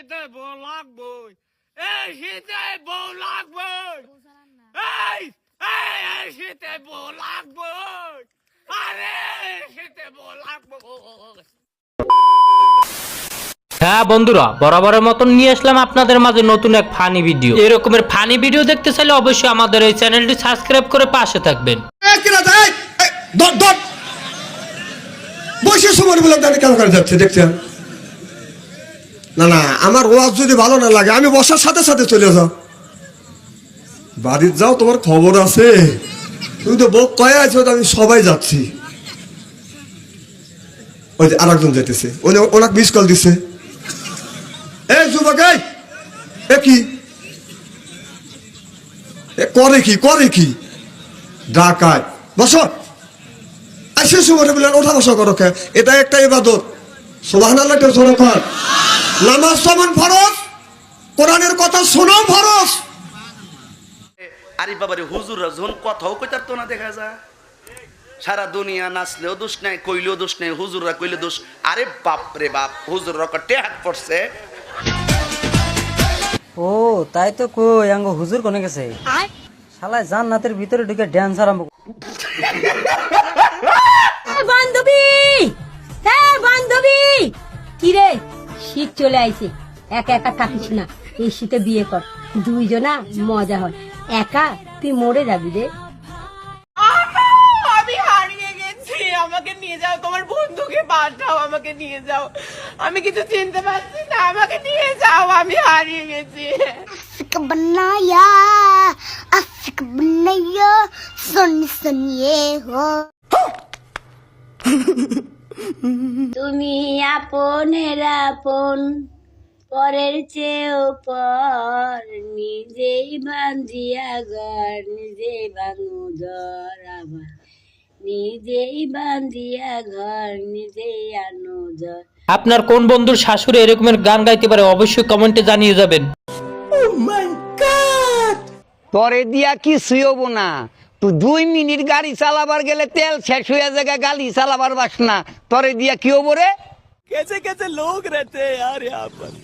শীতে বউ লাগবই, এই শীতে বউ লাগবই, এই এই শীতে বউ লাগবই, আরে শীতে বউ লাগবই। হ্যাঁ বন্ধুরা, বরাবরের মতন নিয়ে আসলাম আপনাদের মাঝে নতুন এক ফানি ভিডিও। এরকমের ফানি ভিডিও দেখতে চাইলে অবশ্যই আমাদের এই চ্যানেলটি সাবস্ক্রাইব করে পাশে থাকবেন। বসে সময় বলে কেন করে যাচ্ছে দেখছেন? না না, আমার ওয়াজ যদি ভালো না লাগে আমি বসার সাথে সাথে চলে যাও, বাড়ির যাও, তোমার খবর আছে। তুমি তো বউ কয়ে আছো, আমি সবাই যাচ্ছি। ওই যে আর একজন যেতেছে, ওনাকে মিস কল দিচ্ছে। এই যুবক, এ কি করে, কি করে, কি ডাকায়? বসো, আসে সময় বললেন ওঠা বসা করো। এটা একটা ইবাদত। সুবহানাল্লাহ, নামাজ সমান ফরজ, কোরআনের কথা শোনো ফরজ। আরে বাবারে, হুজুররা যখন কথাও কইতার তো না, দেখা যায় সারা দুনিয়া নাচলেও দোষ নাই, কইলেও দোষ নাই, হুজুররা কইলে দোষ। আরে বাপ রে বাপ, হুজুররা কটে হাত পড়ছে। ও তাই তো, কই আঙ্গ হুজুর কোনে গেছে? শালা জান্নাতের ভিতরে ঢুকে ড্যান্স আরম্ভ। বান্ধবী, হ্যাঁ বান্ধবী, কি রে, শীত চলে আইছে, একা একা থাকিস না, এই শীতে বিয়ে কর, দুইজনা মজা হয়, একা তুই মরে যাবি রে। আমি হারিয়ে গেছি, আমাকে নিয়ে যাও, তোমার বন্ধুকে পাঠাও, আমাকে নিয়ে যাও, আমি কিছু চিনতে পারছি না, আমাকে নিয়ে যাও, আমি হারিয়ে গেছি। बनाया आशिक बनाया सुनिए हो। তুমি আপনের আপন, পরের চেয়েও পর, নিজেই বান্ধিয়া ঘর, নিজেই ভাঙু জ্বর, আবার নিজেই বান্ধিয়া ঘর, নিজেই আনো জ্বর। আপনার কোন বন্ধুর শাশুড়ি এরকমের গান গাইতে পারে অবশ্যই কমেন্টে জানিয়ে যাবেন। তরে দিয়া কিছুই হবো না, তুই 2 মিনিট গাড়ি চালাবার গেলে তেল শেষ হয়ে জায়গা গাড়ি চালাবার বাস না, তরে দিয়া কি হবো রে?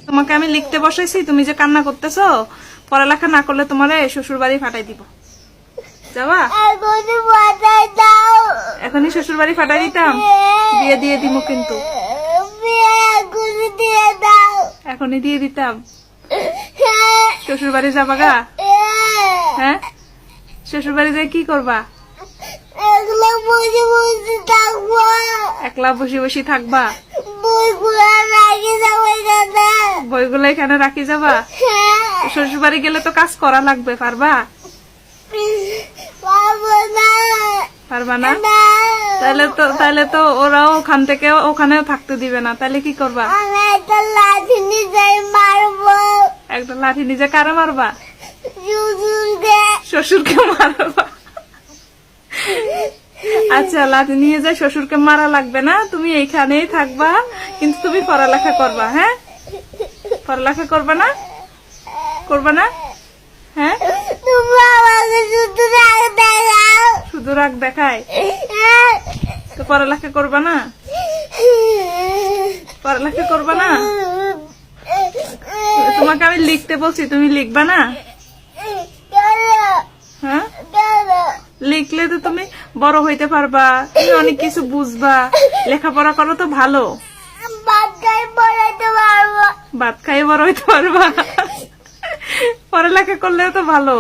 তোমাকে আমি লিখতে বসাইছি, তুমি যে কান্না করতেছো, পড়ালেখা না করলে তোমারে শ্বশুর বাড়ি ফাটাই দিব। যাবা? এখনই শ্বশুর বাড়ি ফাটাই দিতাম, বিয়ে দিয়ে দিব কিন্তু, এখনই দিয়ে দিতাম। শ্বশুর বাড়ি যাবা গা? হ্যাঁ, শ্বশুর বাড়ি যাই কি করবা? একলা বসে বসে থাকবা? বইগুলো এখানে রাখি যাবা? শ্বশুর বাড়ি গেলে তো কাজ করা লাগবে, পারবা? পারবা না? তাহলে তো ওরাও ওখান থেকে ওখানেও থাকতে দিবে না, তাহলে কি করবা? একটা লাঠি নিজে কারে মারবা? শ্বশুরকে মারবা? আচ্ছা, লাঠি নিয়ে যায়, শ্বশুরকে মারা লাগবে না, তুমি এইখানেই থাকবা, কিন্তু তুমি পড়ালেখা করবা। হ্যাঁ, পড়ালেখা করবা না? করবা না? হ্যাঁ, শুধু রাগ দেখায় তো পড়ালেখা করবা না? পড়ালেখা করবা না? তোমাকে আমি লিখতে বলছি, তুমি লিখবা না? হ্যাঁ, লিখলে তো তুমি বড় হইতে পারবা, তুমি অনেক কিছু বুঝবা, লেখাপড়া করো তো ভালো, ভাত খাই বড় হইতে পারবা, পড়ালেখা করলেও তো ভালো।